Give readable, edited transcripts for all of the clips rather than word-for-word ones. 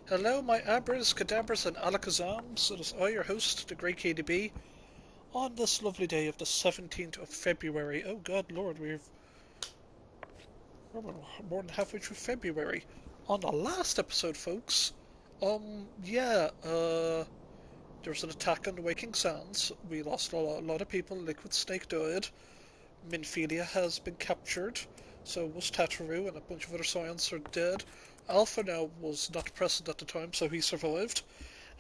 Hello, my abras, cadabras, and alakazams. It is I, your host, the Great KDB, on this lovely day of the 17th of February. Oh, God, Lord, we're more than halfway through February. On the last episode, folks, there was an attack on the Waking Sands. We lost a lot of people. Liquid Snake died. Minfilia has been captured. So was Tataru, and a bunch of other Scions are dead. Alpha now was not present at the time, so he survived.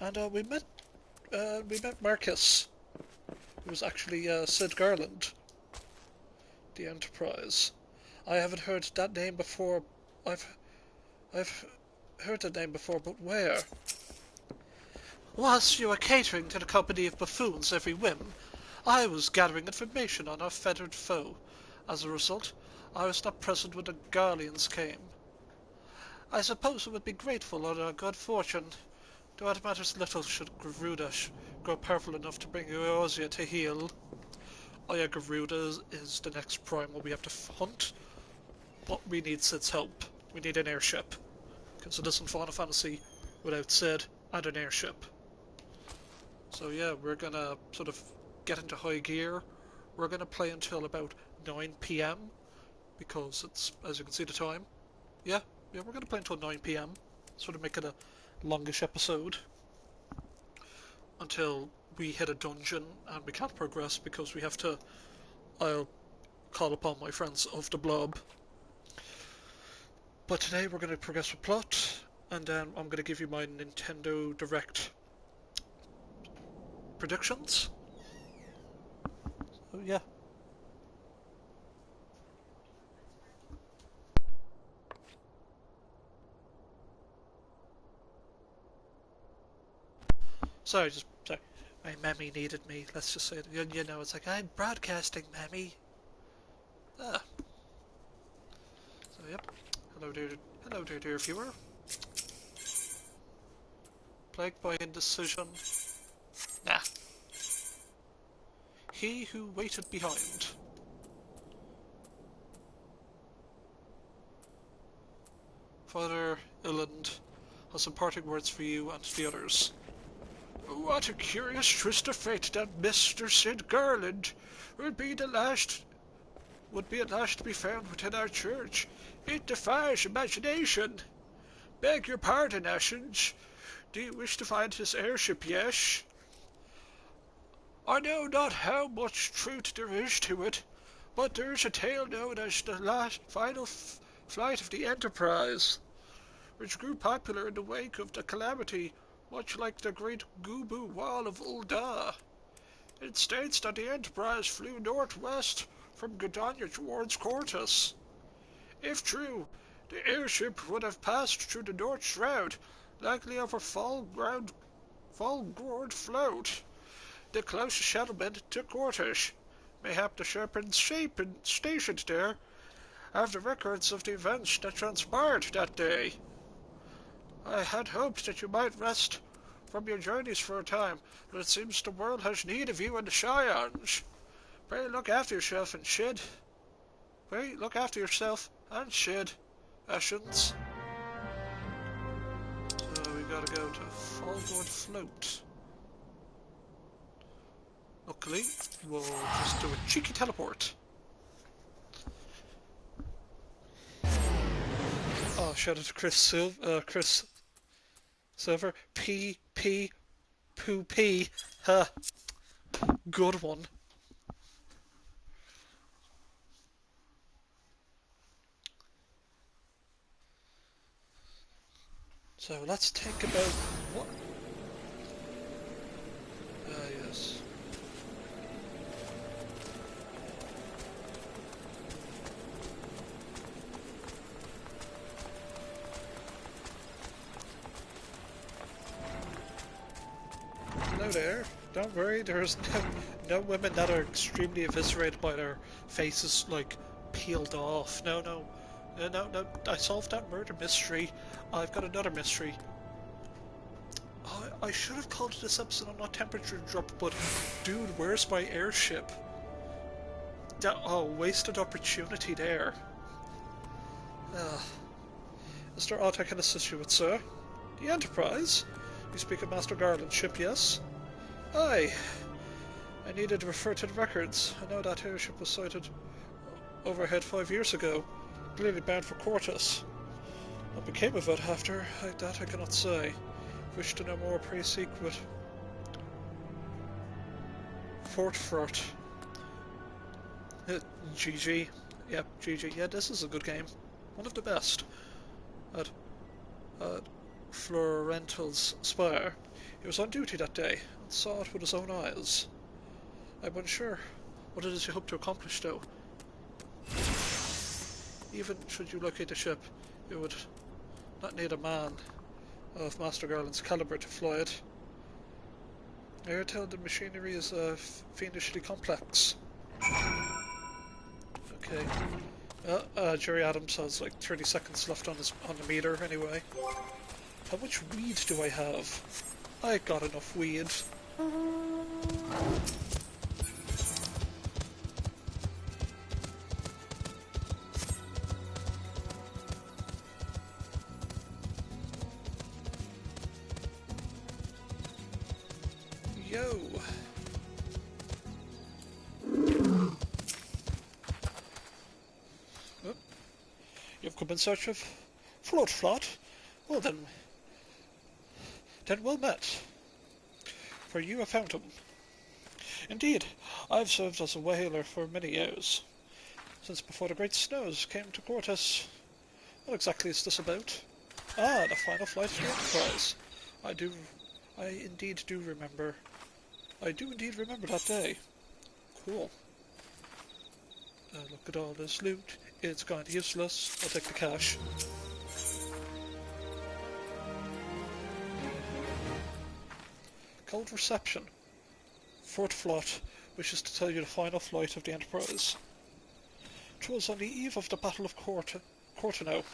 And we met Marcus, who was actually Sid Garland, the Enterprise. I haven't heard that name before. I've heard that name before, but where? Whilst you were catering to the company of buffoons every whim, I was gathering information on our feathered foe. As a result, I was not present when the Garleans came. I suppose we would be grateful on our good fortune, though it matters little should Garuda grow powerful enough to bring Eorzea to heel. Oya Garuda is the next primal we have to hunt, but we need Sid's help. We need an airship, because it isn't Final Fantasy without Sid and an airship. So yeah, we're gonna sort of get into high gear. We're gonna play until about 9 p.m. because it's, as you can see, the time. Yeah, we're gonna play until 9 p.m. Sort of make it a longish episode until we hit a dungeon and we can't progress because we have to. I'll call upon my friends of the Blob. But today we're going to progress with plot, and then I'm going to give you my Nintendo Direct predictions. So yeah. Sorry. My mammy needed me. Let's just say it. You know, it's like I'm broadcasting, mammy. Ah. So yep. Hello, dear viewer. Plagued by indecision. Nah. He who waited behind. Father Iland has some parting words for you and the others. What a curious twist of fate that Mr. Sid Garland would be at last to be found within our church. It defies imagination. Beg your pardon, Ashens. Do you wish to find his airship, yes? I know not how much truth there is to it, but there's a tale known as the last final flight of the Enterprise, which grew popular in the wake of the calamity, much like the great Gubu Wall of Ul'dah. It states that the Enterprise flew northwest from Gdanya towards Cortus. If true, the airship would have passed through the North Shroud, likely over Fallgourd Float, the closest settlement to Cortus. Mayhap the Sherpins stationed there have the records of the events that transpired that day. I had hoped that you might rest from your journeys for a time, but it seems the world has need of you and the Scions. Pray look after yourself and Shid. Ashens. So we gotta go to Fallgourd Float. Luckily, we'll just do a cheeky teleport. Oh, shout out to Chris Silver. P. Poo P. Huh. Good one. So let's think about what. Yes. Hello there. Don't worry, there's no women that are extremely eviscerated by their faces, like, peeled off. No. No. I solved that murder mystery. I've got another mystery. Oh, I should have called this episode on not temperature drop, but dude, where's my airship? Wasted opportunity there. Is there aught I can assist you with, sir? The Enterprise? You speak of Master Garland's ship, yes? Aye. I needed to refer to the records. I know that airship was sighted overhead 5 years ago, clearly bound for Quartus. What became of it after that I cannot say. Wish to know more, pray seek with Fort Frot. GG. Yep, GG. Yeah, this is a good game. One of the best. At Florental's Spire. He was on duty that day, and saw it with his own eyes. I'm unsure what it is you hope to accomplish, though. Even should you locate the ship, you would not need a man of Master Garland's caliber to fly it. I hear tell the machinery is fiendishly complex. Okay. Jerry Adams has like 30 seconds left on the meter anyway. How much weed do I have? I got enough weed. Yo! Oh. You've come in search of Float. Well then well met. For you have found him. Indeed, I've served as a whaler for many years. Since before the great snows came to Quartus. What exactly is this about? Ah, the final flight of the Enterprise. I indeed do remember that day. Cool. Look at all this loot. It's kind of useless. I'll take the cash. Cold reception. Fort Flot wishes to tell you the final flight of the Enterprise. 'Twas on the eve of the Battle of Cortano.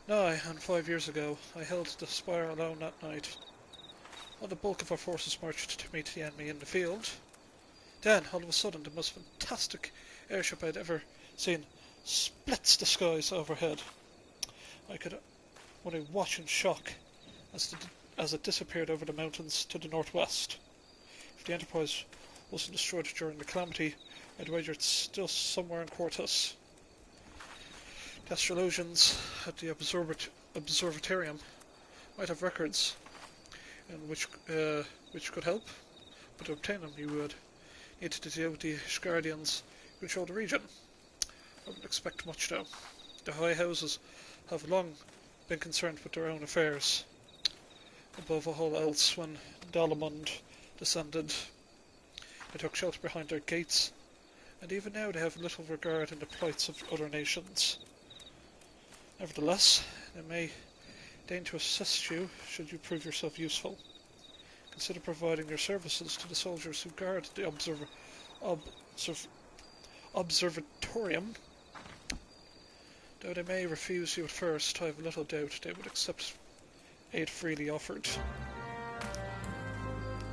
Nigh on 5 years ago, I held the spire alone that night. While the bulk of our forces marched to meet the enemy in the field. Then, all of a sudden, the most fantastic airship I'd ever seen splits the skies overhead. I could only watch in shock as it disappeared over the mountains to the northwest. If the Enterprise wasn't destroyed during the calamity, I'd wager it's still somewhere in Quartus. The astrologians at the observatorium might have records in which could help, but to obtain them you would need to deal with the Guardians who control the region. I wouldn't expect much though. The high houses have long been concerned with their own affairs. Above all else, when Dalamund descended, they took shelter behind their gates, and even now they have little regard in the plights of other nations. Nevertheless, they may deign to assist you should you prove yourself useful. Consider providing your services to the soldiers who guard the observatorium. Though they may refuse you at first, I have little doubt they would accept aid freely offered.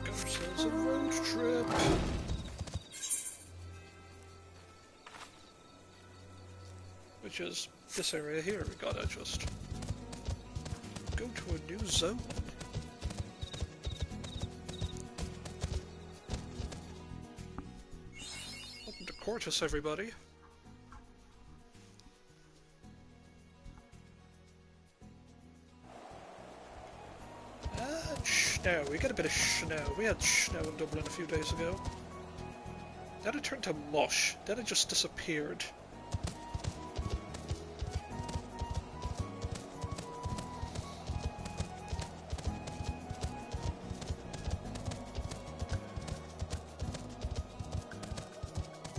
Got ourselves a road trip. Which is this area here. We gotta just go to a new zone. Welcome to Quartus, everybody. Snow. We got a bit of snow. We had snow in Dublin a few days ago. Then it turned to mush. Then it just disappeared.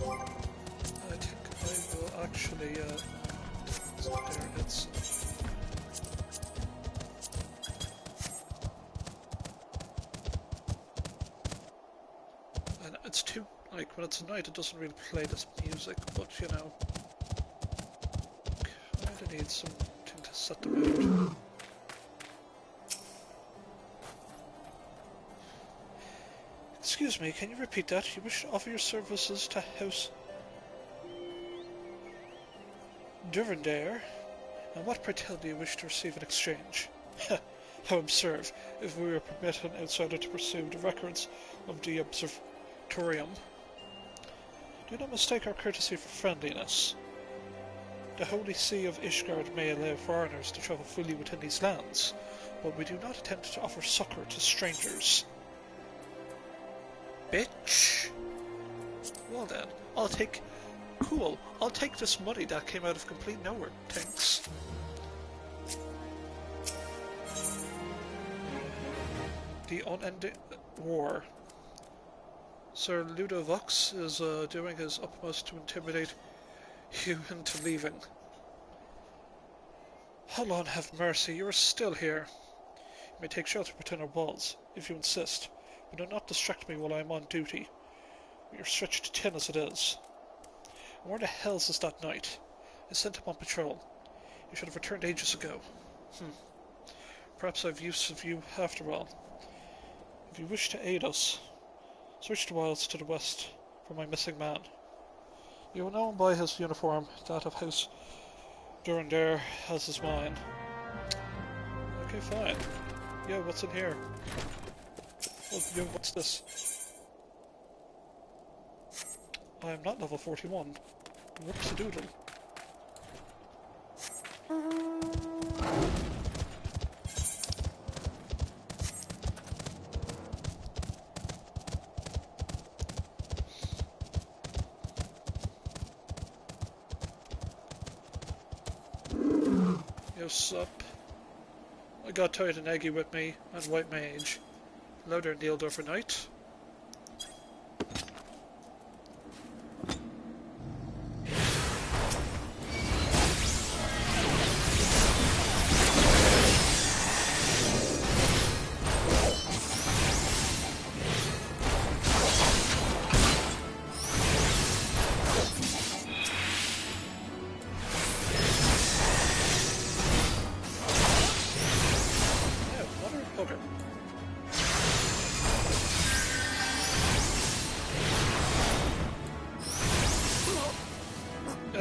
I think I will actually, there it's... And it's too, like, when it's night it doesn't really play this music, but, you know... I need something to set the mood. Excuse me, can you repeat that? You wish to offer your services to House Durandare? And what, pray tell, do you wish to receive in exchange? How absurd. If we were permitted an outsider to pursue the records of the observatorium. Do not mistake our courtesy for friendliness. The holy see of Ishgard may allow foreigners to travel freely within these lands, but we do not attempt to offer succor to strangers. Bitch! Well then, I'll take this money that came out of complete nowhere, thanks. The unending war. Sir Ludovox is doing his utmost to intimidate you into leaving. Allah have mercy, you are still here. You may take shelter within our walls, if you insist, but do not distract me while I am on duty. We are stretched thin as it is. And where the hells is that knight? I sent him on patrol. He should have returned ages ago. Perhaps I've use of you after all. If you wish to aid us, search the wilds to the west for my missing man. You will know him by his uniform, that of House Durandare as is mine. Okay, fine. Yeah, what's in here? Oh, yo, what's this? I am not level 41. Whoops-a-doodle. Yo, sup? I got tired and eggy with me, and white mage. Louder and kneeled overnight.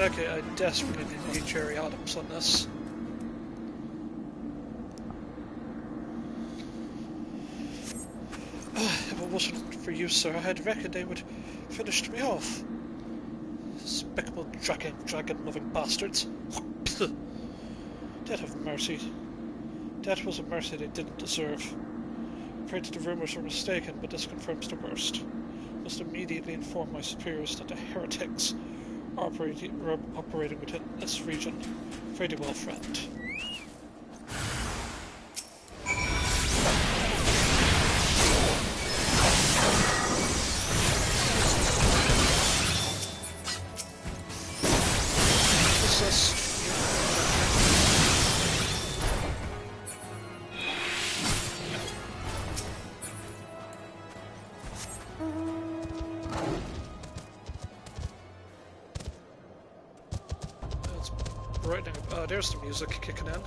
Okay, I desperately need cherry items on this. If it wasn't for you, sir, I'd reckon they would finish me off. Despicable dragon-loving bastards. Dead have mercy. That was a mercy they didn't deserve. I'm afraid that the rumours were mistaken, but this confirms the worst. I must immediately inform my superiors that the heretics are operating within this region. Very well, friend. What's this? There's the music kicking in.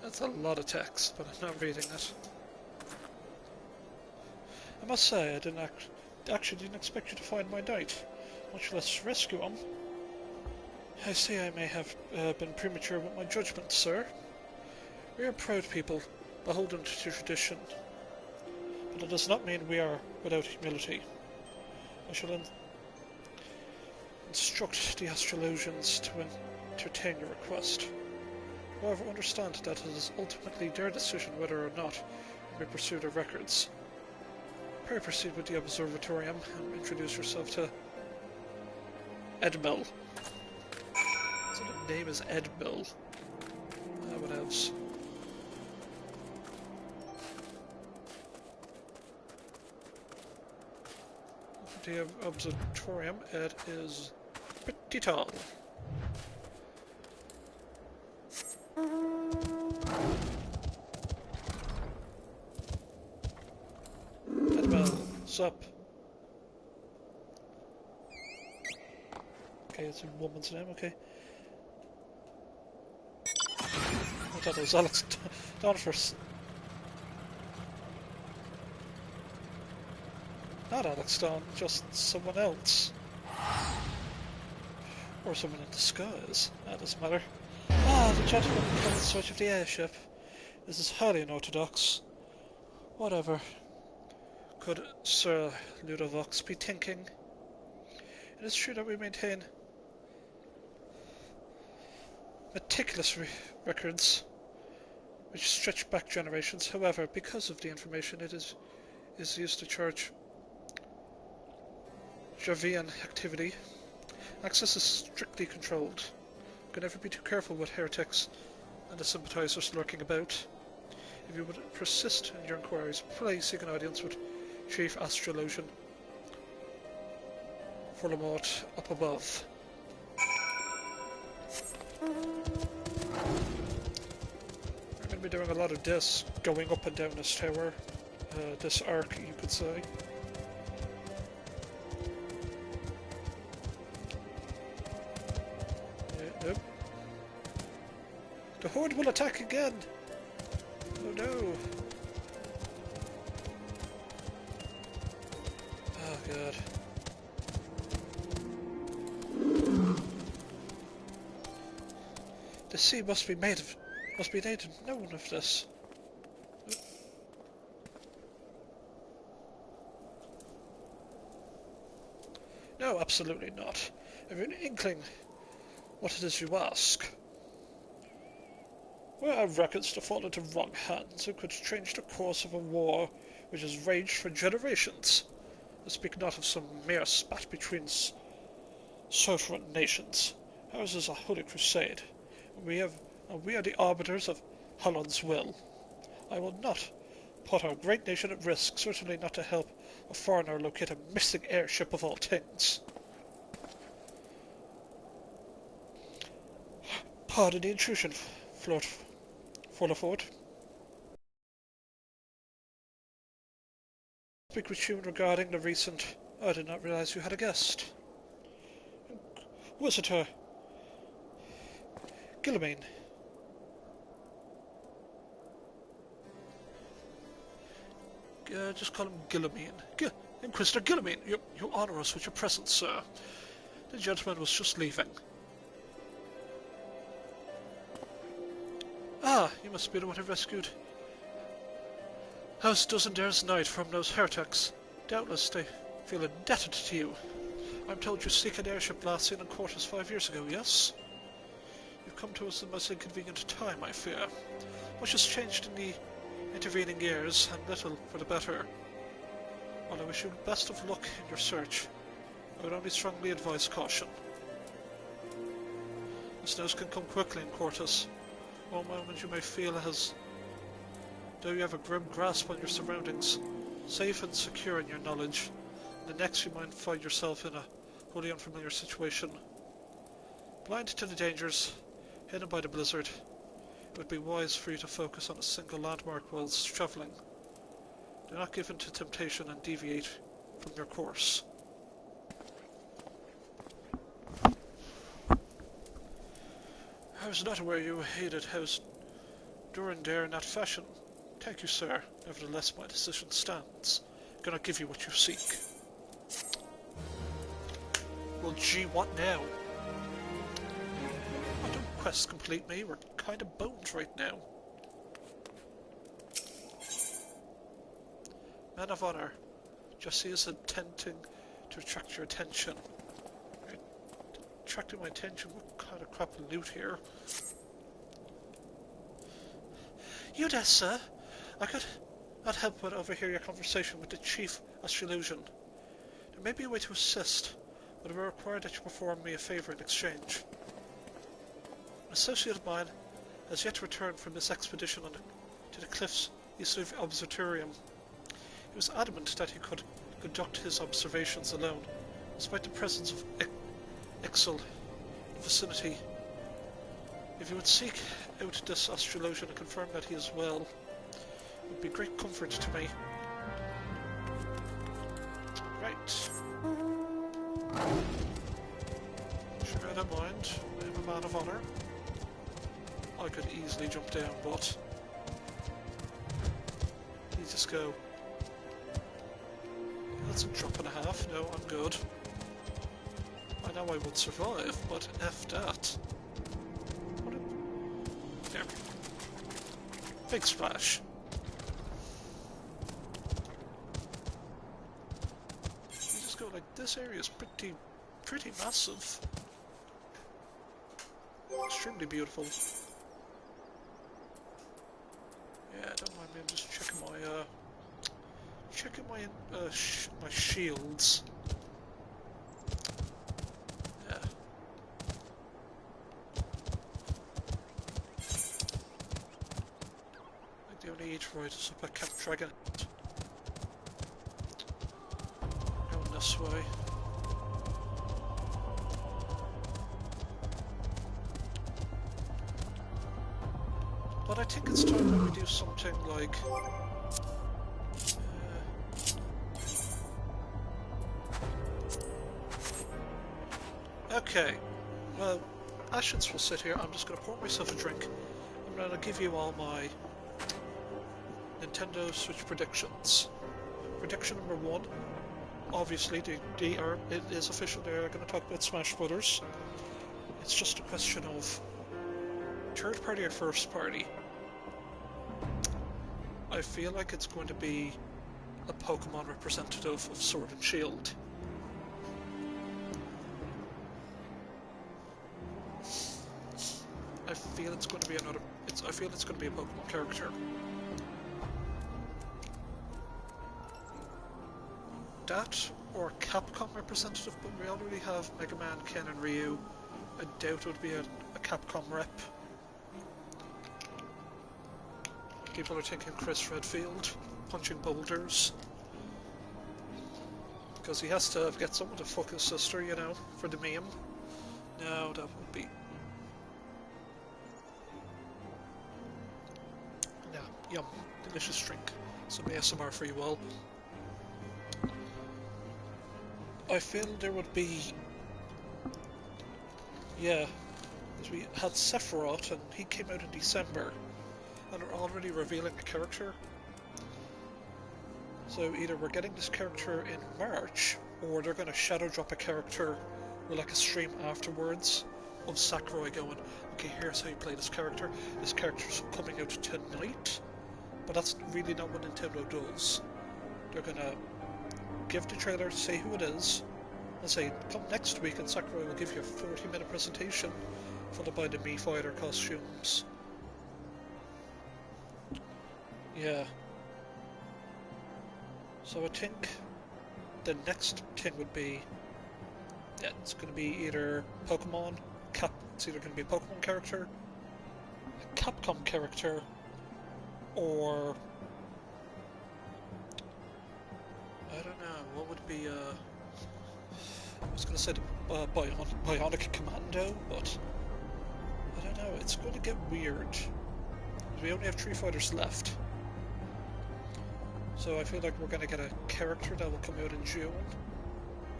That's a lot of text, but I'm not reading it. I must say, I actually didn't expect you to find my knight, much less rescue him. I see I may have been premature with my judgment, sir. We are proud people, beholden to tradition. But it does not mean we are without humility. I shall instruct the astrologians to entertain your request. However, understand that it is ultimately their decision whether or not we pursue their records. Pray proceed with the observatorium and introduce yourself to Edmil. So the name is Edmil. What else? The observatorium, it is pretty tall. Edmil, sup? Okay, it's a woman's name, okay. I thought it was Alex Donfors. Not Alex Dawn, just someone else. Or someone in disguise. That doesn't matter. Ah, the gentleman come in search of the airship. This is highly unorthodox. Whatever could Sir Ludovox be thinking? It is true that we maintain meticulous records which stretch back generations. However, because of the information it is used to charge Javian activity, access is strictly controlled. You can never be too careful with heretics and the sympathizers lurking about. If you would persist in your inquiries, please seek an audience with Chief Astrologian Forlamort up above. We're going to be doing a lot of this, going up and down this tower, this arc, you could say. Nope. The Horde will attack again! Oh no! Oh god. The sea must be made known of this. No, absolutely not. Have you an inkling what it is you ask? Were our records to fall into wrong hands, it could change the course of a war which has raged for generations. I speak not of some mere spat between sovereign nations. Ours is a holy crusade. We are the arbiters of Holland's will. I will not put our great nation at risk, certainly not to help a foreigner locate a missing airship of all things. Pardon the intrusion, Forlaford. Speak with you regarding the recent... I did not realize you had a guest. Was it her? Gillamine. Just call him Gillamine. Inquisitor Gillamine, you honour us with your presence, sir. The gentleman was just leaving. Ah, you must be the one who rescued House Duzendare's knight from those heretics. Doubtless they feel indebted to you. I'm told you seek an airship last seen in quarters 5 years ago, yes? You've come to us at the most inconvenient time, I fear. Much has changed in the intervening years, and little for the better. While I wish you the best of luck in your search, I would only strongly advise caution. This news can come quickly in Quartus. One moment you may feel as though you have a grim grasp on your surroundings, safe and secure in your knowledge. The next you might find yourself in a wholly unfamiliar situation. Blind to the dangers, hidden by the blizzard, it would be wise for you to focus on a single landmark whilst travelling. Do not give in to temptation and deviate from your course. I was not aware you hated House Durandare in that fashion. Thank you, sir. Nevertheless, my decision stands. I cannot give you what you seek. Well, gee, what now? Oh, don't quest complete me. We're kind of boned right now. Man of honor. Jesse is attempting to attract your attention. Attracting my attention? What kind of crap loot here? You there, sir? I could not help but overhear your conversation with the Chief Astrologian. There may be a way to assist, but it will require that you perform me a favour in exchange. An associate of mine has yet to return from this expedition to the cliffs east of the Observatorium. He was adamant that he could conduct his observations alone, despite the presence of Ixel in the vicinity. If you would seek out this astrologian and confirm that he is well, it would be great comfort to me. Right. Sure, I don't mind. I'm a man of honor. I could easily jump down, but please just go. That's a drop and a half. No, I'm good. I know I would survive, but F that. What a... There. Big splash. You just go like, this area is pretty massive. Extremely beautiful. Yeah, don't mind me, I'm just checking my, my shields. Yeah. Like the only H-Ride is up at Camp Dragon. Going this way. But I think it's time that we do something like... okay, well, Ashens will sit here. I'm just going to pour myself a drink. I'm going to give you all my Nintendo Switch predictions. Prediction number 1, obviously, it is official, they're going to talk about Smash Brothers. It's just a question of third party or first party. I feel like it's going to be a Pokemon representative of Sword and Shield. I feel it's going to be I feel it's going to be a Pokemon character. That or Capcom representative, but we already have Mega Man, Ken and Ryu. I doubt it would be a Capcom rep. People are thinking Chris Redfield punching boulders. Because he has to get someone to fuck his sister, you know, for the meme. No, that would be... no, yum. Delicious drink. Some ASMR for you all. I feel there would be... yeah, because we had Sephiroth and he came out in December. And are already revealing a character. So either we're getting this character in March, or they're going to shadow drop a character with like a stream afterwards of Sakurai going, okay, here's how you play this character. This character's coming out tonight, but that's really not what Nintendo does. They're going to give the trailer, say who it is, and say, come next week and Sakurai will give you a 40-minute presentation followed by the Mii Fighter costumes. Yeah. So I think the next thing would be, yeah, it's going to be either Pokemon, it's either going to be a Pokemon character, a Capcom character, or I don't know, what would be I was going to say the Bionic Commando, but I don't know, it's going to get weird. We only have 3 fighters left. So I feel like we're going to get a character that will come out in June,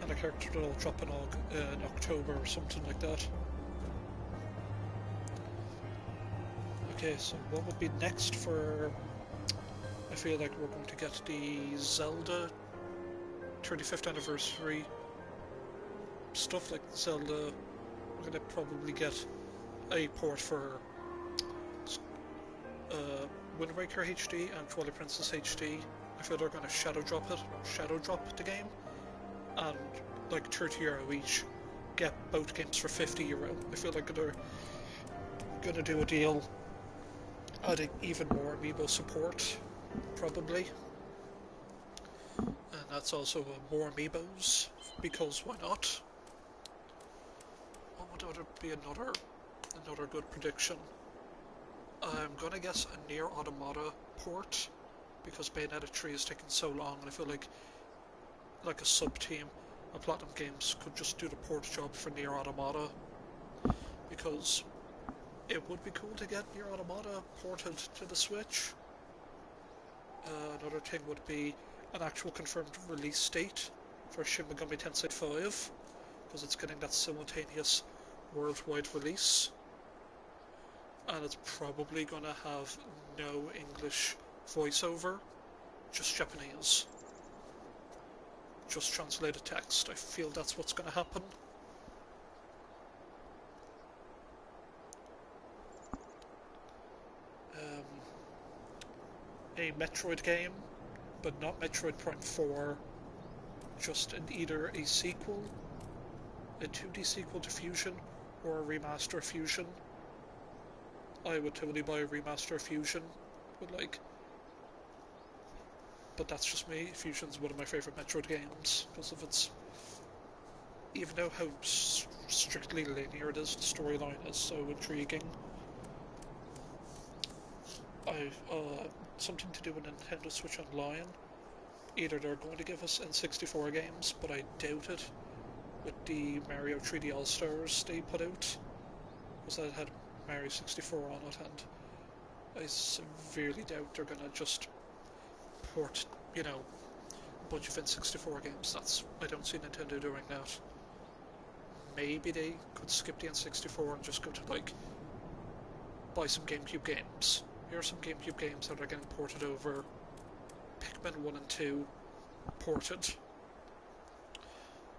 and a character that will drop in October or something like that. Okay, so what would be next for... I feel like we're going to get the Zelda 35th anniversary stuff like Zelda. We're going to probably get a port for Wind Waker HD and Twilight Princess HD. I feel they're going to shadow drop the game, and like €30 each, get both games for €50. I feel like they're going to do a deal adding even more amiibo support, probably, and that's also more amiibos, because why not? What would be another good prediction? I'm gonna guess a Nier Automata port, because Bayonetta 3 is taking so long, and I feel like a sub-team of Platinum Games could just do the port job for Nier Automata, because it would be cool to get Nier Automata ported to the Switch. Another thing would be an actual confirmed release date for Shin Megami Tensei 5, because it's getting that simultaneous worldwide release. And it's probably going to have no English voiceover, just Japanese. just translated text. I feel that's what's going to happen. A Metroid game, but not Metroid Prime 4, just either a sequel, a 2D sequel to Fusion, or a remaster of Fusion. I would totally buy a remaster of Fusion, but that's just me. Fusion's one of my favourite Metroid games because of its, even though how strictly linear it is, the storyline is so intriguing. Something to do with Nintendo Switch Online. Either they're going to give us N64 games, but I doubt it, with the Mario 3D All-Stars they put out, because that had Mario 64 on it, and I severely doubt they're going to just port, a bunch of N64 games. I don't see Nintendo doing that. Maybe they could skip the N64 and just go to, buy some GameCube games. Here are some GameCube games that are getting ported over. Pikmin 1 and 2 ported.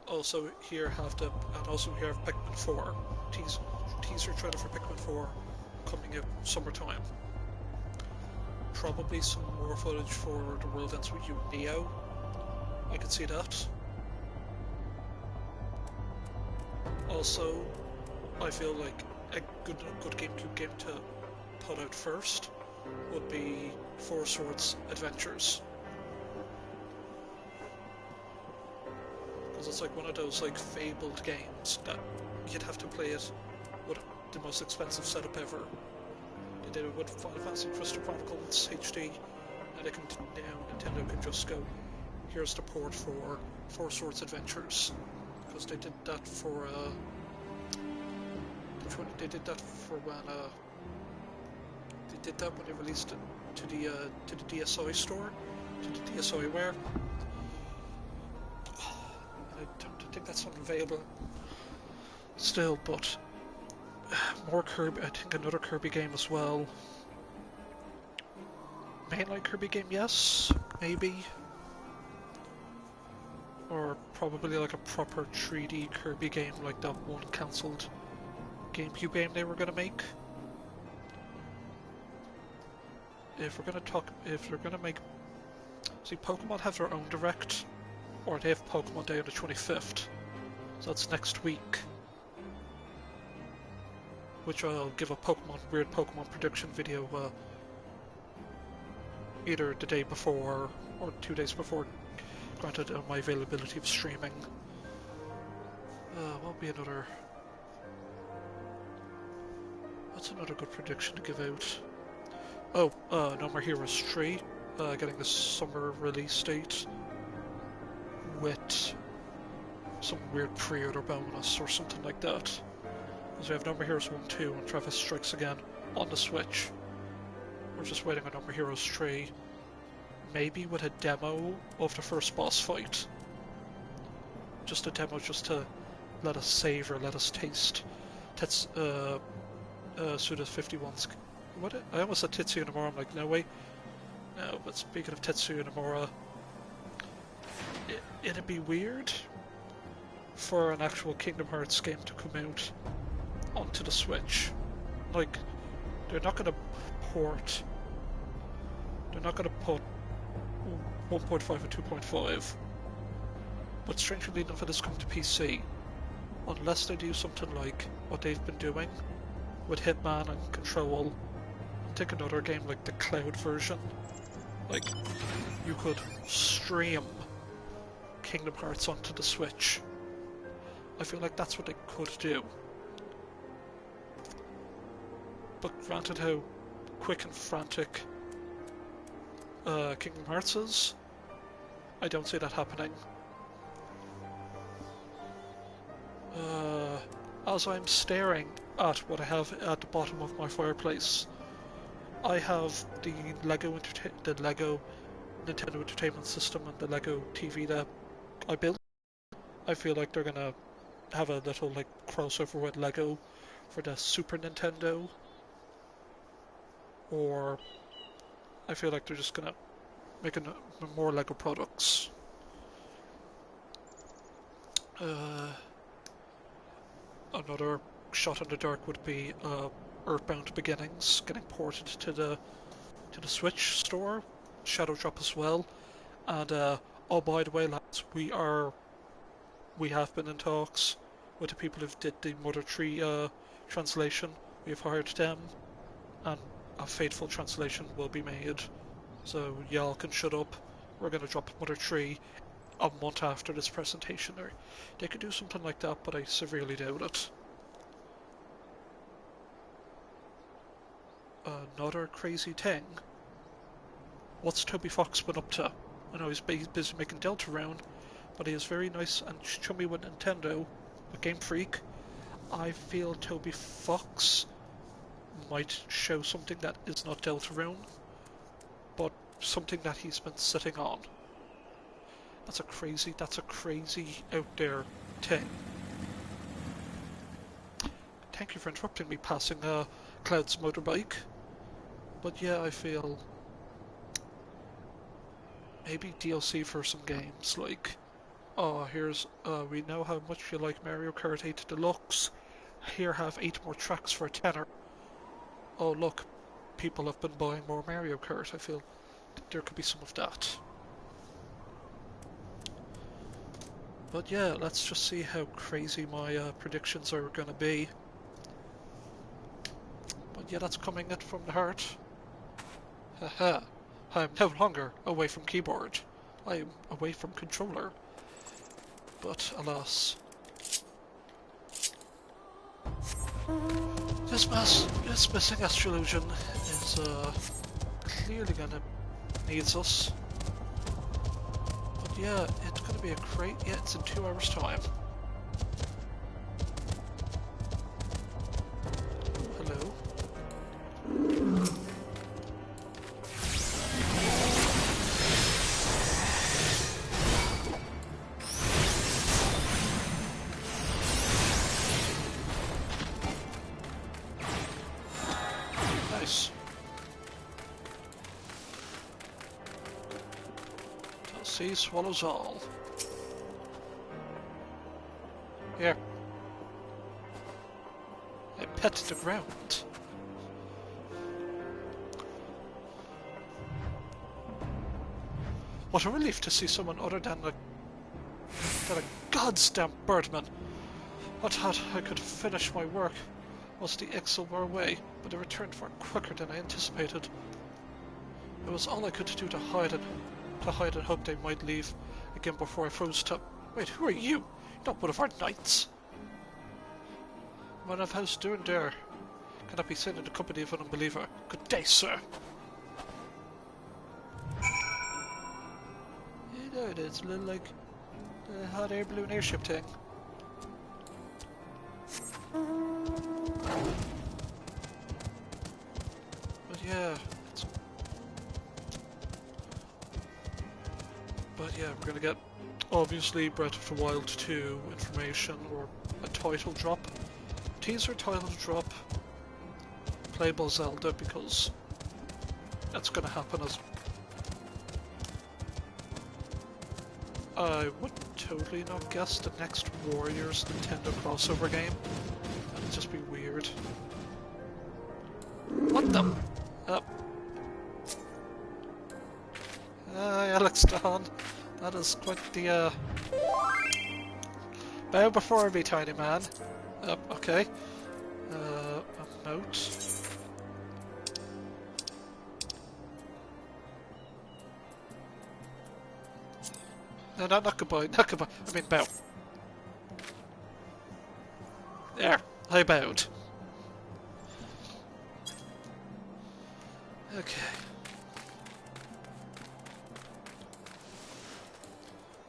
Also here have Pikmin 4. Teaser trailer for Pikmin 4 coming out summertime. Probably some more footage for The World Ends With You Neo. I could see that. Also, I feel like a good GameCube game to put out first would be Four Swords Adventures. Because it's like one of those fabled games that you'd have to play it with the most expensive setup ever. They did it with Final Fantasy Crystal Chronicles HD, and Nintendo can just go, here's the port for Four Swords Adventures. Because they did that for they did that when they released it to the DSi store, to the DSiWare. I don't think that's unavailable still, but more Kirby. I think another Kirby game as well. Mainline Kirby game, yes, maybe. Or probably a proper 3D Kirby game like that one cancelled GameCube game they were gonna make. If they're gonna make, see, Pokemon have their own Direct, or they have Pokemon Day on the 25th, so that's next week. Which I'll give a weird Pokemon prediction video either the day before or 2 days before, granted on my availability of streaming. What'll be another? What's another good prediction to give out? Oh, No More Heroes 3, getting the summer release date with some weird pre-order bonus or something like that. Because we have No More Heroes 1, 2 and Travis Strikes Again on the Switch. We're just waiting on No More Heroes 3. Maybe with a demo of the first boss fight. Just a demo just to let us savor, let us taste Suda 51's... What? I almost said Tetsuya Nomura, I'm like, no way. No, but speaking of Tetsuya Nomura, it'd be weird for an actual Kingdom Hearts game to come out onto the Switch. They're not gonna put 1.5 and 2.5, but strangely enough it has come to PC, unless they do something like what they've been doing with Hitman and Control. Take another game like the cloud version, you could stream Kingdom Hearts onto the Switch. I feel like that's what they could do. But granted how quick and frantic Kingdom Hearts is, I don't see that happening. As I'm staring at what I have at the bottom of my fireplace, I have the Lego Nintendo Entertainment System and the Lego TV that I built. I feel like they're gonna have a little crossover with Lego for the Super Nintendo, or I feel like they're just gonna make more Lego products. Uh, Another shot in the dark would be Earthbound Beginnings getting ported to the Switch store, Shadow Drop as well, and oh by the way, lads, we have been in talks with the people who did the Mother 3 translation. We've hired them, and a faithful translation will be made. So y'all can shut up. We're gonna drop Mother 3 a month after this presentation, or they could do something like that, but I severely doubt it. Another crazy thing. What's Toby Fox been up to? I know he's busy making Deltarune, but he is very nice and chummy with Nintendo, with Game Freak. I feel Toby Fox might show something that is not Deltarune, but something that he's been sitting on. That's a crazy out there thing. Thank you for interrupting me passing Cloud's motorbike. But yeah, I feel maybe DLC for some games, like, oh, here's, we know how much you like Mario Kart 8 Deluxe, here have 8 more tracks for a tenner. Oh look, people have been buying more Mario Kart. I feel there could be some of that. But yeah, let's just see how crazy my predictions are going to be. But yeah, that's coming in from the heart. Haha, I am no longer away from keyboard. I am away from controller. But alas. This missing Astrolution is clearly gonna needs us. But yeah, it's gonna be a crate. Yeah, it's in 2 hours' time. Hello. Nice. Sea swallows all. Here. I pet the ground. What a relief to see someone other than a goddamn birdman. I thought I could finish my work once the Exil were away, but they returned far quicker than I anticipated. It was all I could do to hide and hope they might leave again before I froze to... Wait, who are you? You're not one of our knights. What of house doing there? Cannot be seen in the company of an unbeliever. Good day, sir. You know it is, a little like the hot air balloon airship thing. But yeah, we're gonna get obviously Breath of the Wild 2 information or a title drop, teaser title drop, playable Zelda, because that's gonna happen. As I would totally not guess the next Warriors Nintendo crossover game. That'd just be weird. What the? Alex Dawn. That is quite the bow before me, tiny man. Okay. A note. No, not goodbye, not goodbye. I mean bow. There, I bowed. Okay.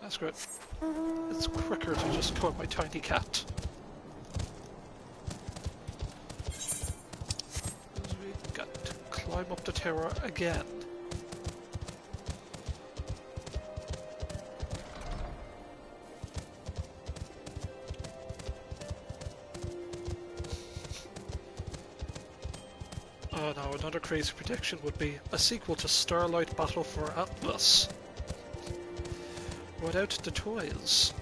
That's great. It's quicker to just call my tiny cat. We got to climb up the tower again. Oh no, another crazy prediction would be a sequel to Starlight Battle for Atlas. Without the toys.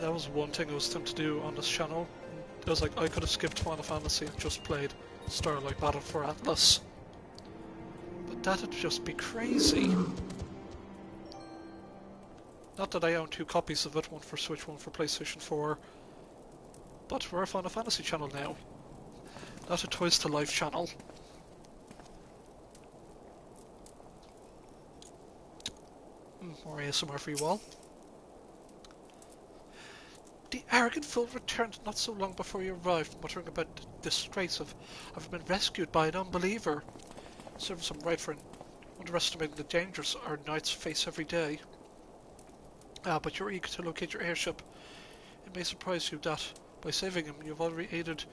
That was one thing I was tempted to do on this channel. I was like, I could have skipped Final Fantasy and just played Starlight Battle for Atlas. But that'd just be crazy. Not that I own 2 copies of it, one for Switch, one for PlayStation 4. But we're a Final Fantasy channel now. Not a Toys to Life channel. More ASMR for you all. The arrogant fool returned not so long before you arrived, muttering about the disgrace of having been rescued by an unbeliever. Serves him right for underestimating the dangers our knights face every day. But you're eager to locate your airship. It may surprise you that, by saving him, you've already aided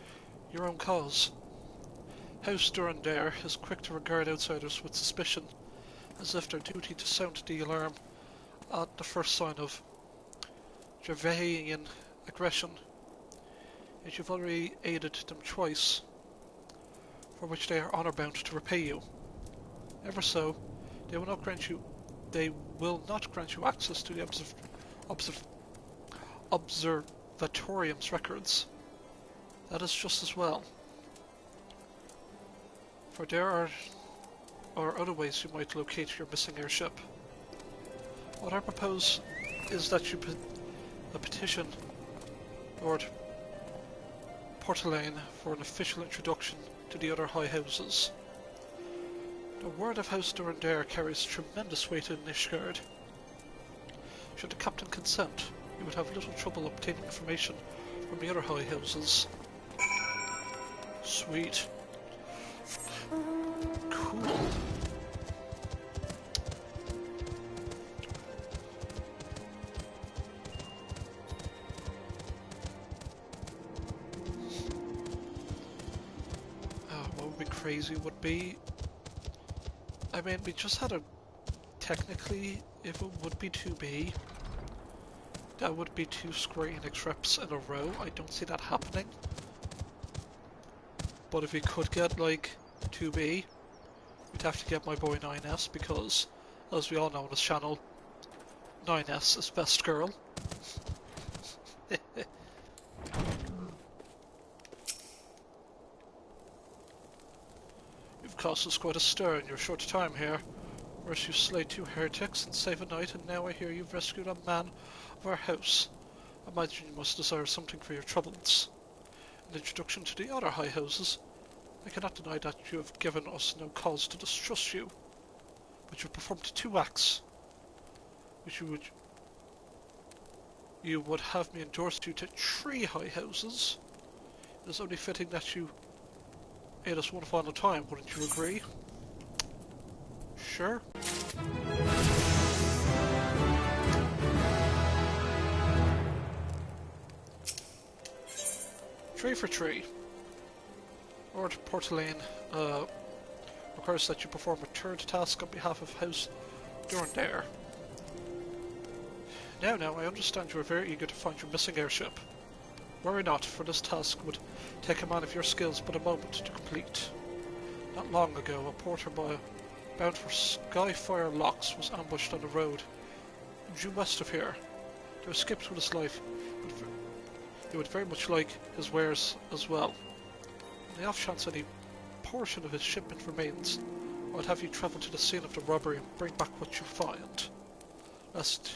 your own cause. House Durandare is quick to regard outsiders with suspicion, as if their duty to sound the alarm at the first sign of Javaian aggression. Yet you've already aided them twice, for which they are honour-bound to repay you. Ever so, they will not grant you access to the observatorium's records. That is just as well. For there are other ways you might locate your missing airship. What I propose is that you petition Lord Portelaine for an official introduction to the other high houses. The word of House Durandare carries tremendous weight in Nishgard. Should the captain consent, you would have little trouble obtaining information from the other high houses. Sweet. Cool. What would be crazy would be, I mean, we just had a, technically, if it would be 2B, that would be 2 Square Enix reps in a row. I don't see that happening. But if we could get, like, 2B, we'd have to get my boy 9S, because, as we all know on this channel, 9S is best girl. You've caused us quite a stir in your short time here. First you slay 2 heretics and save a knight, and now I hear you've rescued a man of our house. I imagine you must desire something for your troubles. An introduction to the other high houses. I cannot deny that you have given us no cause to distrust you, but you performed 2 acts, which you would have me endorse you to 3 high houses. It is only fitting that you aid us one final time, wouldn't you agree? Sure. Three for 3. Lord Portelaine requires that you perform a 3rd task on behalf of House Durandare. Now, I understand you are very eager to find your missing airship. Worry not, for this task would take a man of your skills but a moment to complete. Not long ago, a porter bound for Skyfire Locks was ambushed on the road due west of here. He escaped with his life, but he would very much like his wares as well. On the off chance any portion of his shipment remains, I would have you travel to the scene of the robbery and bring back what you find. Lest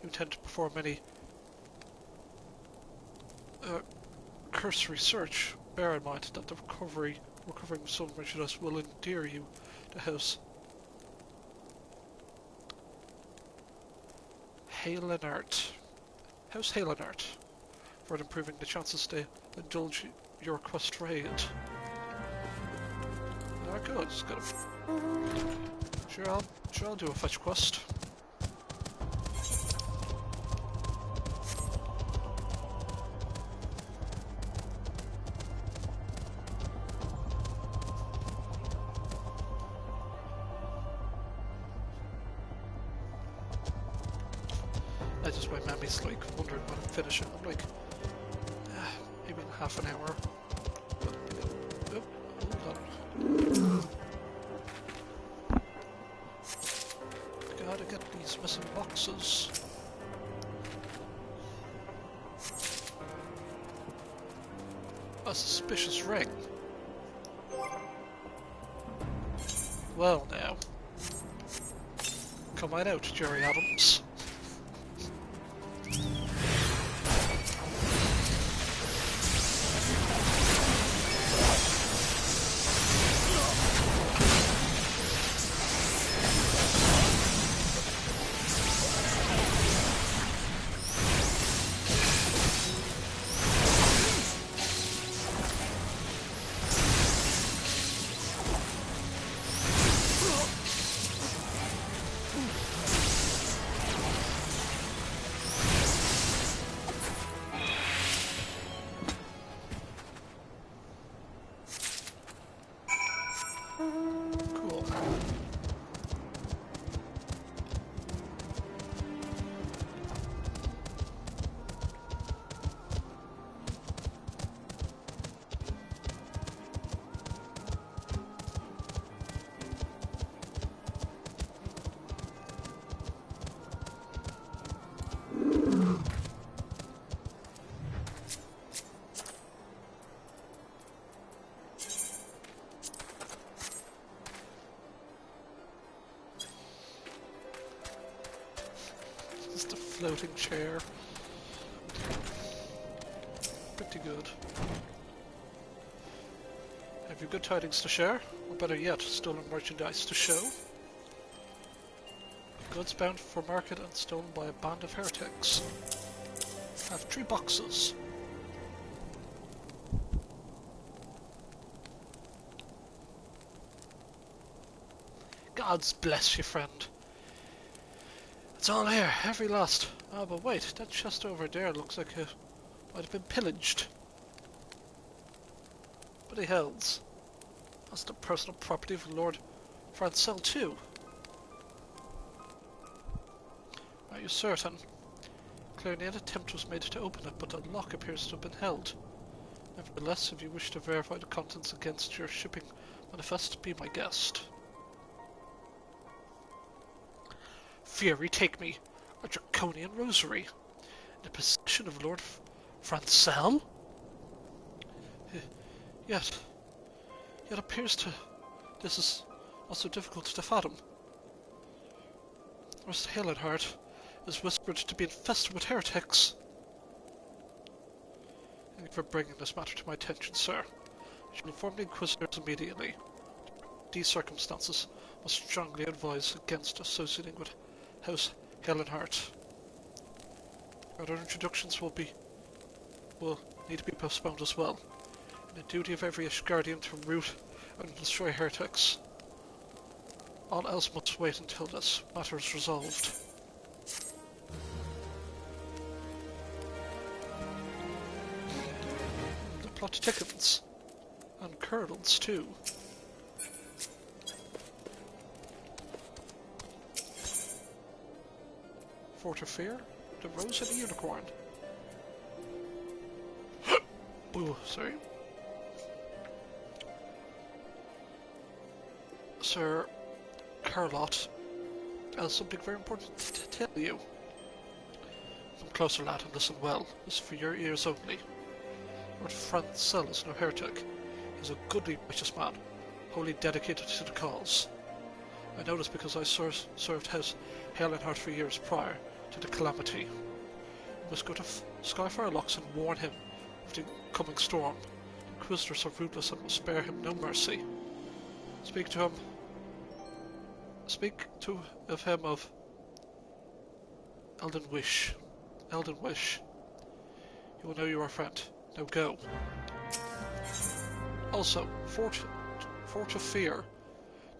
you intend to perform any cursory search, bear in mind that the recovering some merchandise will endear you to House Halenart. House Halenart, for improving the chances to indulge your request for aid. Good, just gotta... Sure, I'll do a fetch quest. I just, my memory's like wondering when I'm finishing. I'm like, maybe in half an hour. But, oh, hold on. Gotta get these missing boxes. A suspicious ring. Well now. Come on out, Jerry Adams. Cool. Just a floating chair. Pretty good. Have you good tidings to share? Or better yet, stolen merchandise to show? Goods bound for market and stolen by a band of heretics. I have 3 boxes. God's bless you, friend. It's all here, every last. Ah, but wait, that chest over there looks like it might have been pillaged. Bloody hells. That's the personal property of Lord Francel too. Are you certain? Clearly an attempt was made to open it, but the lock appears to have been held. Nevertheless, if you wish to verify the contents against your shipping manifest, be my guest. Fury take me, a draconian rosary, in the possession of Lord Francel? Yet appears to... This is also difficult to fathom. Mr. Halenhart is whispered to be infested with heretics. Thank you for bringing this matter to my attention, sir. I shall inform the Inquisitors immediately. These circumstances must strongly advise against associating with House Halenhart. Further introductions will need to be postponed as well. The duty of every Ishgardian to root and destroy heretics. All else must wait until this matter is resolved. The plot thickens, and curdles too. Fort of Fear, the Rose and the Unicorn. Ooh, sorry. Sir Carlot has something very important to tell you. Come closer, lad, and listen well. This is for your ears only. Lord Francel is no heretic. He is a goodly, righteous man, wholly dedicated to the cause. I know this because I served House Halenhart for years prior to the calamity. We must go to Skyfire Locks and warn him of the coming storm. The Inquisitors are ruthless and will spare him no mercy. Speak to him of Elden Wish. He will know you are a friend. Now go. Also, Fort of Fear.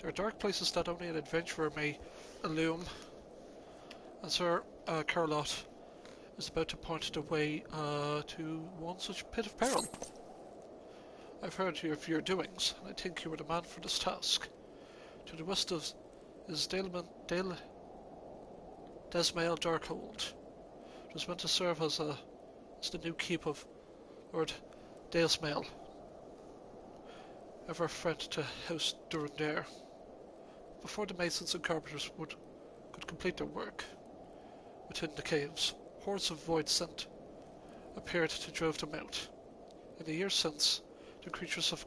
There are dark places that only an adventurer may illume. And Sir Carlot is about to point the way to one such pit of peril. I've heard of your doings, and I think you are the man for this task. To the west is Desmail Darkhold. It was meant to serve as the new keep of Lord Desmail, ever a friend to House Durandare. Before the masons and carpenters could complete their work within the caves, hordes of void scent appeared to drove them out. In the years since, the creatures have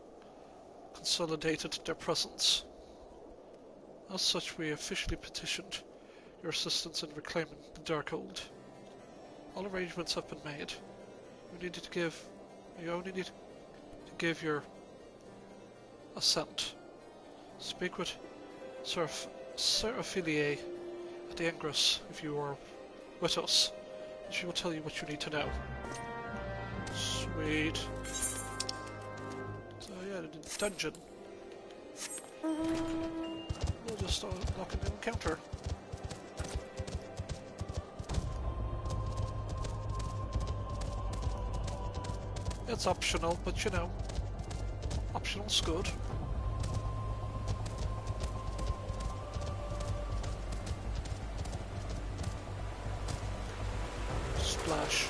consolidated their presence. As such, we officially petitioned your assistance in reclaiming the Darkhold. All arrangements have been made. You only need to give your assent. Speak with Sir Ophelia at the Ingress if you are with us. She will tell you what you need to know. Sweet. So yeah, the dungeon. We'll just unlock a new encounter. It's optional, but you know, optional's good. Splash.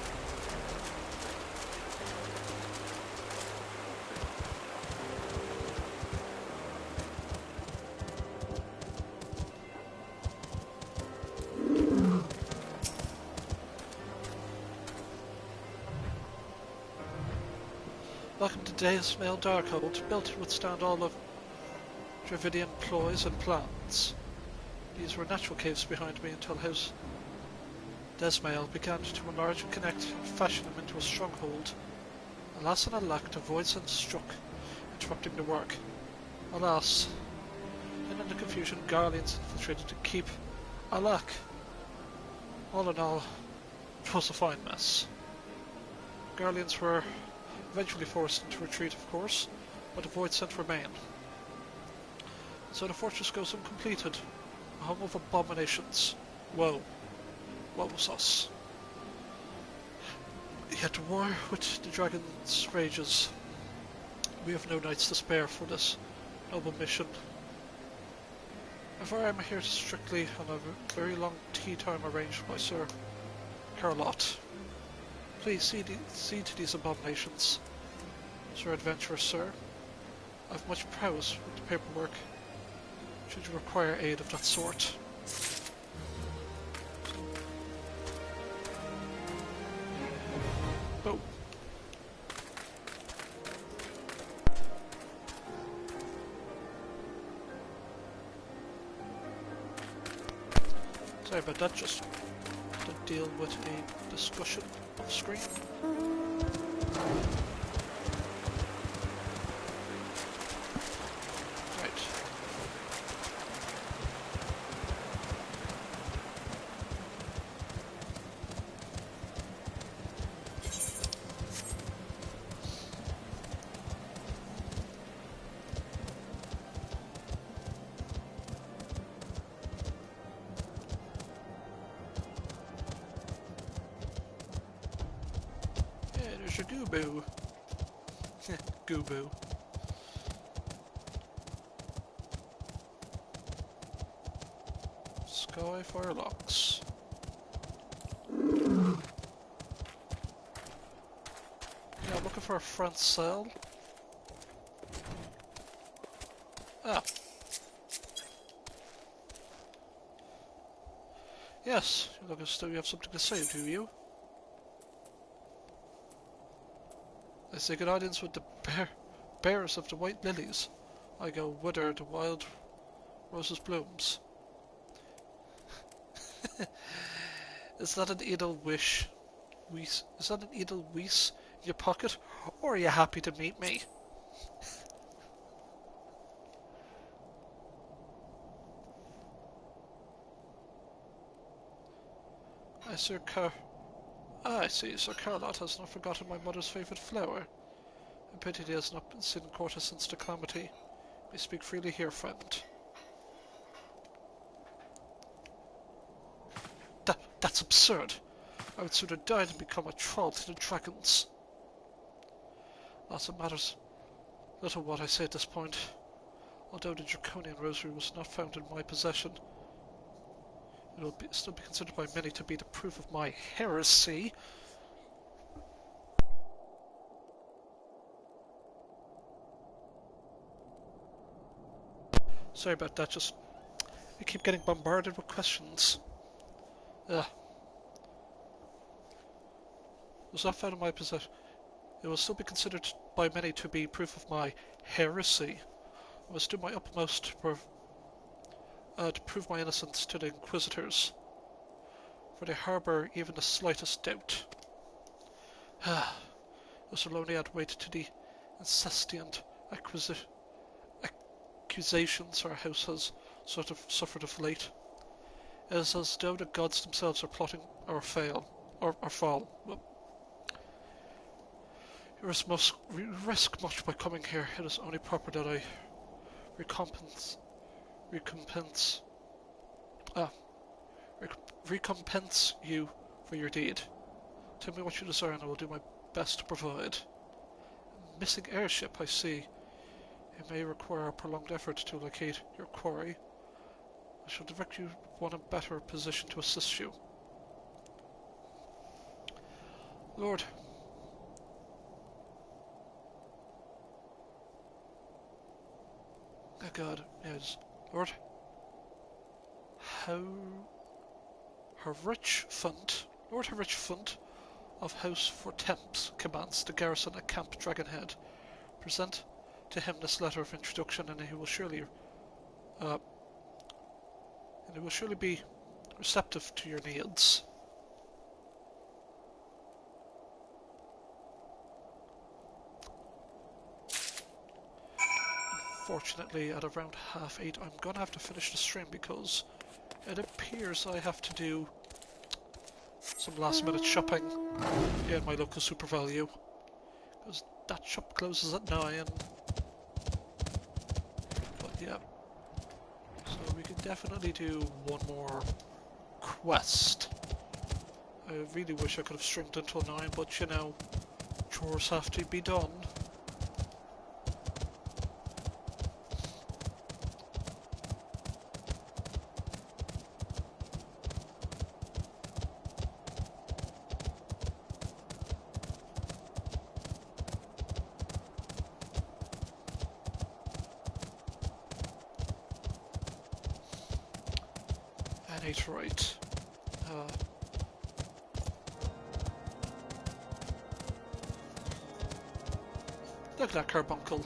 Welcome to Deus Mail Darkhold, built to withstand all of Dravidian ploys and plans. These were natural caves behind me until his Desmail began to enlarge and connect and fashion them into a stronghold. Alas and alack, the void sense struck, interrupting the work. Alas, and in the confusion, Garleans infiltrated to keep alack. All in all, it was a fine mess. Garleans were eventually forced into retreat, of course, but the void scent remained. So the fortress goes uncompleted, a home of abominations. Woe. What was us? Yet the war with the dragon's rages. We have no nights to spare for this noble mission. However, I am here strictly on a very long tea time arranged by Sir Carlotte. Please see to these abominations. Sir Adventurer, sir. I have much prowess with the paperwork, should you require aid of that sort. Oh. Sorry about that, just to deal with a discussion off screen. Goo-boo. Goo-boo. Skyfire locks. Yeah, I'm looking for a front cell. Ah. Yes, you look as though you have something to say, do you? I say good audience with the bearers of the white lilies. I go whither the wild roses blooms. Is that an idle wish? Is that an idle wish in your pocket? Or are you happy to meet me? I see, Sir Carlotte has not forgotten my mother's favourite flower. A pity he has not been seen in quarter since the calamity. We speak freely here, friend. That's absurd. I would sooner die than become a thrall to the dragons. As it matters little what I say at this point. Although the draconian rosary was not found in my possession, it will still be considered by many to be the proof of my heresy. Sorry about that, just we keep getting bombarded with questions. Was not found in my possession. It will still be considered by many to be proof of my heresy. I must do my utmost to prove my innocence to the Inquisitors, for they harbour even the slightest doubt. It was only add weight to the incessant accusations our house has sort of suffered of late. It is as though the gods themselves are plotting our fall. Well, you risk much by coming here. It is only proper that I recompense you for your deed. Tell me what you desire and I will do my best to provide. Missing airship, I see. It may require a prolonged effort to locate your quarry. I shall direct you one in better position to assist you. Lord. Oh God, yes. Lord. Lord Herrichfund of House for Temps commands the garrison at Camp Dragonhead. Present to him this letter of introduction, and he will surely be receptive to your needs. Unfortunately, at around 8:30, I'm gonna have to finish the stream because it appears I have to do some last-minute shopping in my local Super Value, because that shop closes at 9. But yeah, so we can definitely do one more quest. I really wish I could have streamed until 9, but you know, chores have to be done. Right. Look at that carbuncle.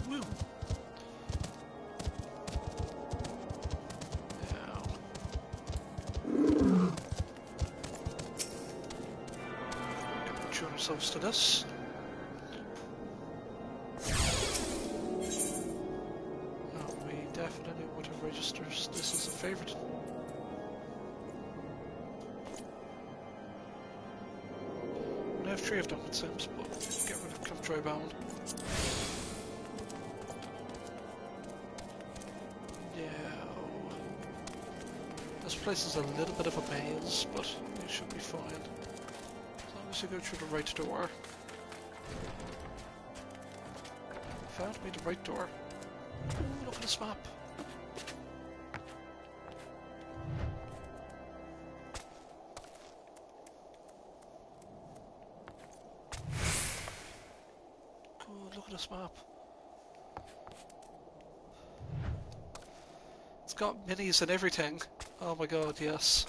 Woo. Now. Tune ourselves to this. We definitely want to register this as a favourite. I have 3 of them, it seems, but get rid of Camp Drybound. Yeah. This place is a little bit of a maze, but it should be fine. As long as you go through the right door. Found me the right door. Ooh, look at this map. Look at this map. It's got minis and everything. Oh my god, yes.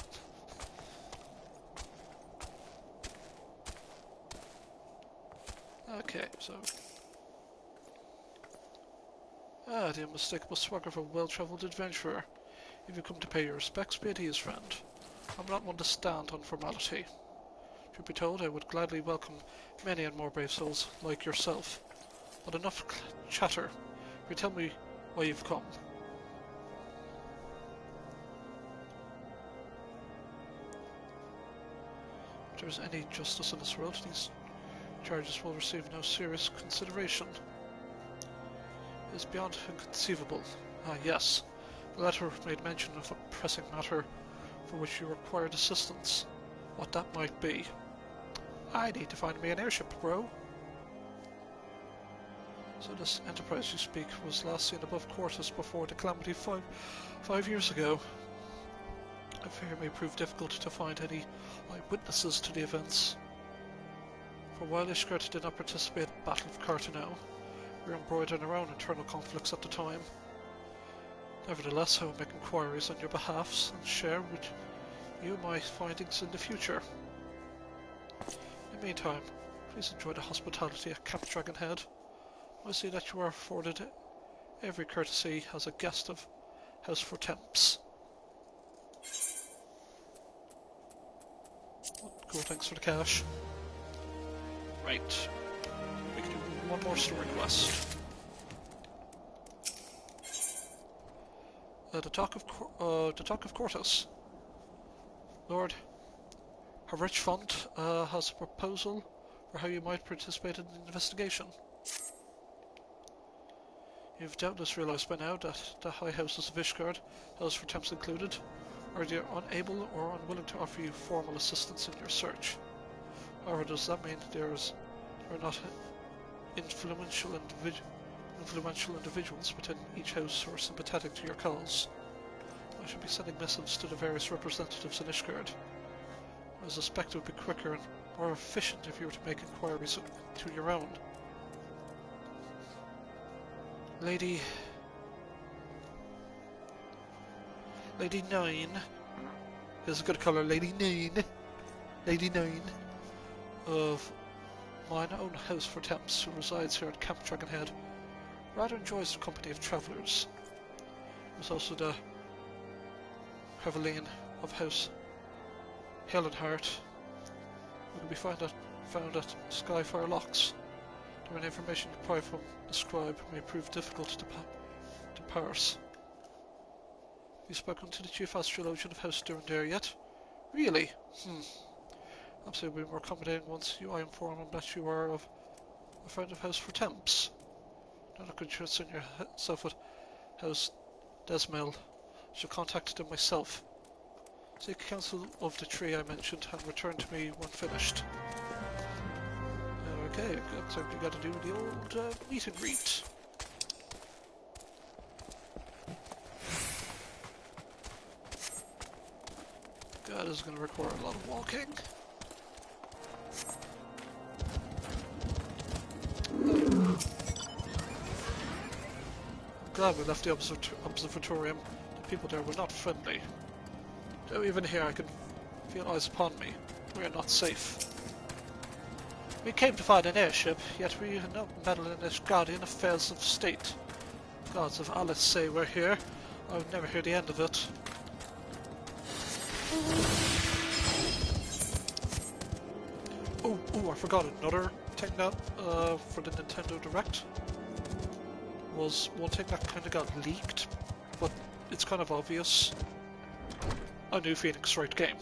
Okay, so... the unmistakable swagger of a well-travelled adventurer. If you come to pay your respects, be at ease, friend. I'm not one to stand on formality. Truth be told, I would gladly welcome many and more brave souls like yourself. But enough chatter. If you tell me why you've come. If there is any justice in this world, these charges will receive no serious consideration. It is beyond inconceivable. Ah, yes. The letter made mention of a pressing matter for which you required assistance. What that might be. I need to find me an airship, bro. So this enterprise you speak was last seen above Quartus before the calamity five years ago. I fear it may prove difficult to find any eyewitnesses to the events. For while Ishgard did not participate in the Battle of Cartano, we were embroiled in our own internal conflicts at the time. Nevertheless, I will make inquiries on your behalf and share with you my findings in the future. In the meantime, Please enjoy the hospitality at Camp Dragonhead. I see that you are afforded every courtesy as a guest of House for Temps. Cool, thanks for the cash. Right. We can do one more story quest. The Talk of Cortus. Lord Richfont has a proposal for how you might participate in the investigation. You've doubtless realised by now that the High Houses of Ishgard, House for Temps included, are either unable or unwilling to offer you formal assistance in your search. However, does that mean there are not influential individuals within each house who are sympathetic to your cause? I should be sending missives to the various representatives in Ishgard. I suspect it would be quicker and more efficient if you were to make inquiries to your own. Lady 9 is a good colour. Lady 9 of mine own House for Temps, who resides here at Camp Dragonhead, rather enjoys the company of travellers. There's also the Heveline of House Helenhart, who can be found at Skyfire Locks. The information you provide from the scribe may prove difficult to parse. Have you spoken to the chief astrologian of House Durandare yet? Really? Perhaps it will be more accommodating once I inform him that you are a friend of House for Temps. Now look at yourself at House Desmail. I shall contact them myself. Seek counsel of the tree I mentioned and return to me when finished. Okay, looks like we got to do the old meet and greet. God, this is going to require a lot of walking. I'm glad we left the observatorium. The people there were not friendly. Though even here I can feel eyes upon me. We are not safe. We came to find an airship, yet we are not meddling in Ishgardian affairs of state. Gods of Alice say we're here. I would never hear the end of it. Oh, I forgot another thing that, for the Nintendo Direct, was one thing that kind of got leaked, but it's kind of obvious. A new Phoenix Wright game.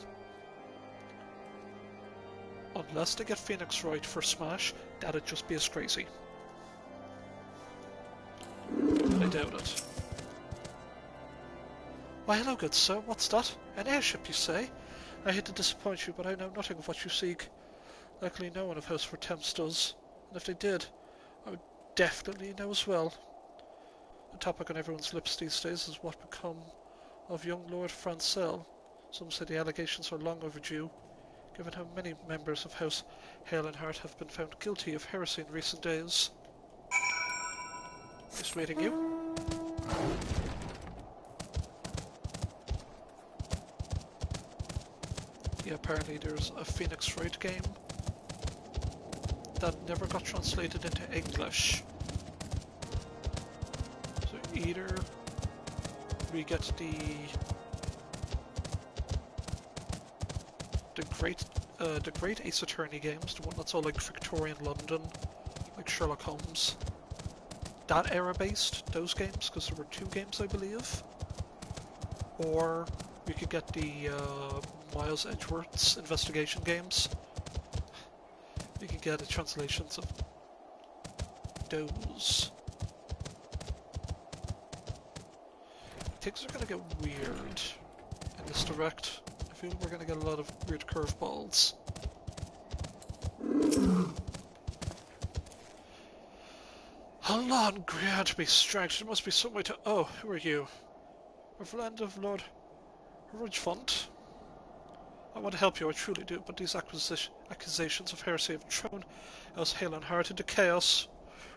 Unless they get Phoenix Wright for Smash, that'd just be as crazy. I doubt it. Why, hello, good sir. What's that? An airship, you say? I hate to disappoint you, but I know nothing of what you seek. Likely no one of House for Temps does, and if they did, I would definitely know as well. The topic on everyone's lips these days is what become of young Lord Francel. Some say the allegations are long overdue, given how many members of House Helenhart have been found guilty of heresy in recent days. Nice meeting you. Yeah, apparently there's a Phoenix Wright game that never got translated into English. So either we get the Great Ace Attorney games, the one that's all like Victorian London, like Sherlock Holmes. That era based, those games, because there were 2 games I believe. Or we could get the Miles Edgeworth's investigation games. We could get the translations of those. Things are gonna get weird in this direct. I feel we're gonna get a lot of weird curveballs. Hold on, grant me strength. There must be some way to. Oh, who are you? A friend of Lord Ridgefont. I want to help you, I truly do, but these accusations of heresy have thrown us Helenhart into chaos.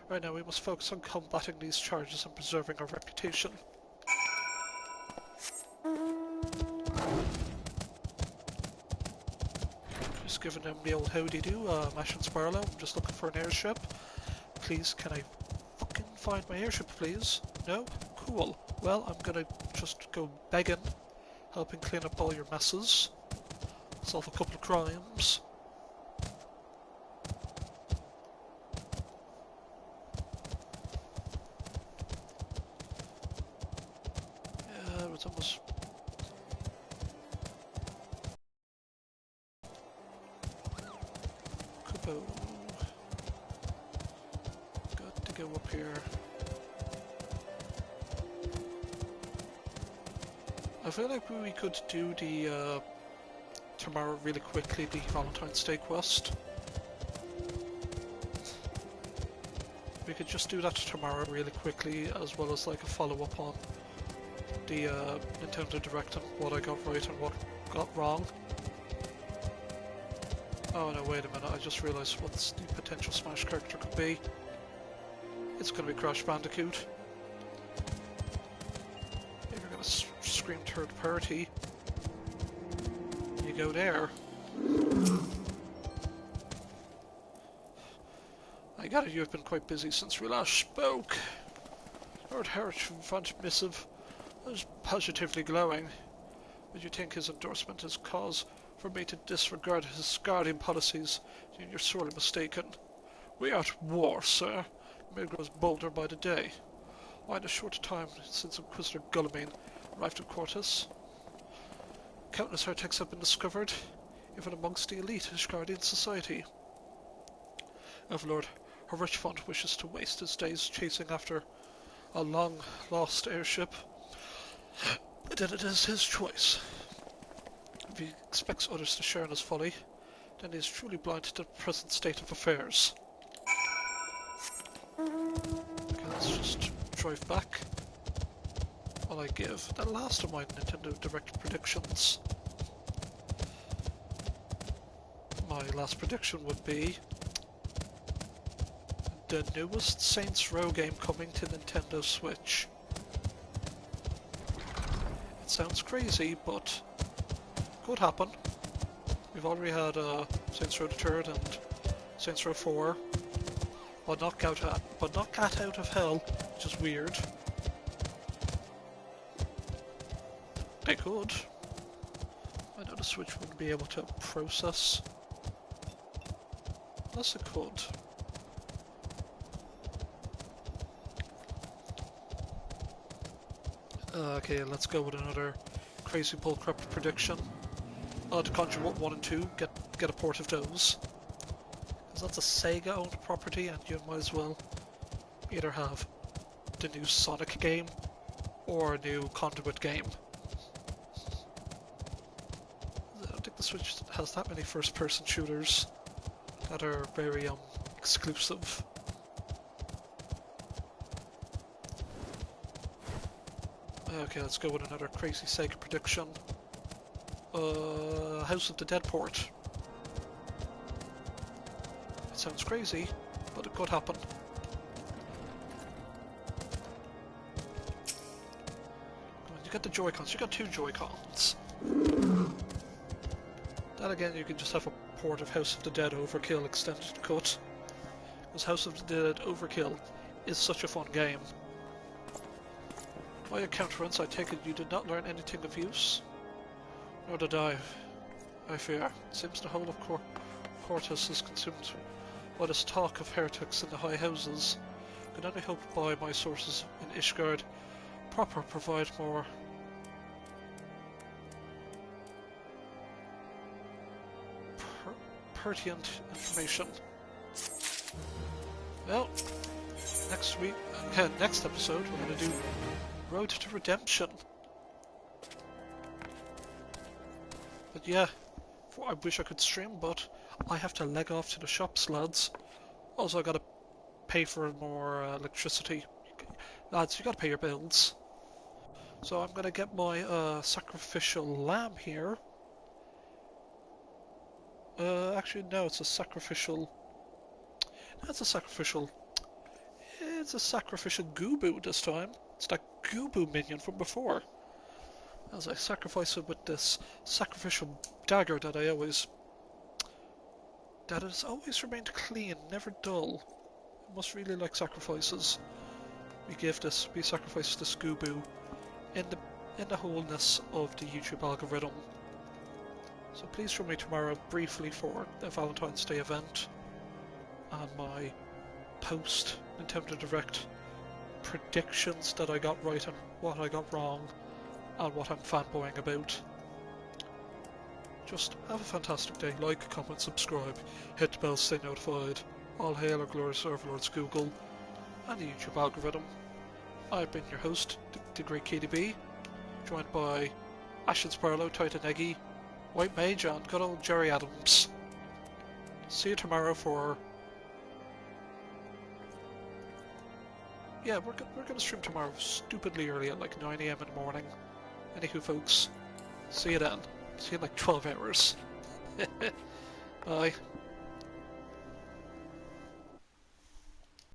Right now we must focus on combating these charges and preserving our reputation. just giving him the old howdy-do, Mash and Sparrow. I'm just looking for an airship. Please, can I fucking find my airship, please? No? Cool. Well, I'm gonna just go begging, helping clean up all your messes, solve a couple of crimes. Yeah, it's almost... Kubo. Got to go up here. I feel like we could do the tomorrow really quickly, the Valentine's Day quest. We could just do that tomorrow really quickly, as well as like a follow-up on the Nintendo Direct and what I got right and what got wrong. Oh no, wait a minute, I just realised what the potential Smash character could be. It's going to be Crash Bandicoot. If you're going to scream third party, you go there. I gather you've been quite busy since we last spoke. Lord Hertford missive was positively glowing. Would you think his endorsement is cause for me to disregard his guardian policies? You're sorely mistaken. We are at war, sir. May grows bolder by the day. Why, in a short time since Inquisitor Guilliman arrived at Quartus, countless heretics have been discovered, even amongst the elite Ishgardian society. If Lord Horrichfont wishes to waste his days chasing after a long-lost airship, then it is his choice. If he expects others to share in his folly, then he is truly blind to the present state of affairs. Okay, let's just drive back while I give the last of my Nintendo Direct predictions. My last prediction would be the newest Saints Row game coming to Nintendo Switch. It sounds crazy, but could happen. We've already had Saints Row the Third and Saints Row 4, but not Cat Out of Hell, which is weird. They could. I know the Switch wouldn't be able to process. Unless it could. Okay, let's go with another crazy bullcrap prediction. To Conjure 1 and 2, get a port of those. Because that's a Sega-owned property, and you might as well either have the new Sonic game or a new Conduit game. I don't think the Switch has that many first-person shooters that are very exclusive. Okay, let's go with another crazy Sega prediction. House of the Dead port. It sounds crazy, but it could happen. Come on, you got the Joy-Cons. You got 2 Joy-Cons. Then again, you can just have a port of House of the Dead Overkill extended cut. Because House of the Dead Overkill is such a fun game. By your countenance, I take it you did not learn anything of use? Nor did I fear. It seems the whole of Quartus is consumed by this talk of heretics in the high houses. I can only hope by my sources in Ishgard proper provide more pertinent information. Well, next episode we're going to do Road to Redemption. But yeah, I wish I could stream, but I have to leg off to the shops, lads. Also, I gotta pay for more electricity. Lads, you gotta pay your bills. So I'm gonna get my sacrificial lamb here. Actually, no, it's a sacrificial... That's a sacrificial... It's a sacrificial Goobbue this time. It's that Goobbue minion from before. As I sacrifice it with this sacrificial dagger that I always that it has always remained clean, never dull. I must really like sacrifices. We sacrifice to Scooby in the wholeness of the YouTube algorithm. So please join me tomorrow briefly for the Valentine's Day event and my post Nintendo Direct predictions that I got right and what I got wrong and what I'm fanboying about. Just have a fantastic day. Like, comment, subscribe, hit the bell, stay notified. All hail our glorious overlords Google and the YouTube algorithm. I've been your host, TheGreatKDB, joined by Ashen Sparlow, Titan Eggy, White Mage and good old Jerry Adams. See you tomorrow for... Yeah, we're gonna stream tomorrow stupidly early at like 9 AM in the morning. Anywho folks, see you then. See you in like 12 hours. Bye.